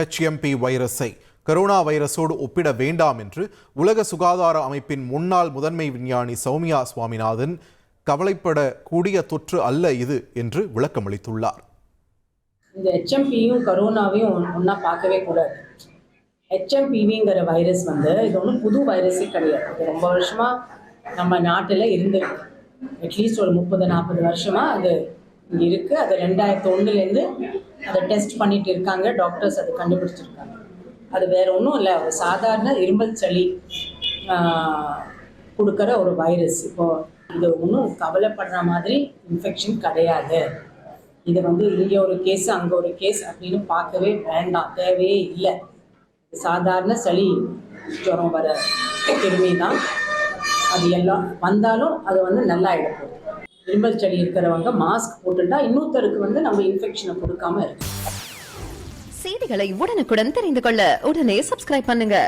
HMP வைரஸை corona வைரஸோடு ஒப்பிட வேண்டாம் என்று உலக சுகாதார அமைப்பின் முன்னாள் முதன்மை விஞ்ஞானி சௌமியா சுவாமிநாதன் கவலைப்படக்கூடிய தொற்று அல்ல இது என்று விளக்கமளித்துள்ளார். இந்த HMPயும் கரோனாவையும் ஒன்றா பார்க்கவே கூடாது. HMPVங்கிற வைரஸ் இது ஒன்றும் புது வைரஸே கிடையாது. அது ரொம்ப வருஷமாக நம்ம நாட்டில் இருந்திருக்கு. அட்லீஸ்ட் ஒரு 30-40 வருஷமாக அது இங்கே இருக்குது. அது 2001லேருந்து அதை டெஸ்ட் பண்ணிட்டு இருக்காங்க. டாக்டர்ஸ் அதை கண்டுபிடிச்சிருக்காங்க. அது வேறு ஒன்றும் இல்லை, ஒரு சாதாரண இருமல் சளி கொடுக்குற ஒரு வைரஸ். இப்போது இது ஒன்றும் கவலைப்படுற மாதிரி இன்ஃபெக்ஷன் கிடையாது. இது இங்கே ஒரு கேஸ் அங்கே ஒரு கேஸ் அப்படின்னு பார்க்கவே வேண்டாம், தேவையே இல்லை. சாதாரண சளி ஜுரம் வர கிருமி தான். அது எல்லாம் வந்தாலும் அது நல்லா ஆகிடும். இருமல் சளி இருக்கிறவங்க மாஸ்க் போட்டுட்டா இன்னொருத்தருக்கு நம்ம இன்ஃபெக்ஷனை கொடுக்காம இருக்கு. செய்திகளை உடனுக்குடன் தெரிந்து கொள்ள உடனே சப்ஸ்கிரைப் பண்ணுங்க.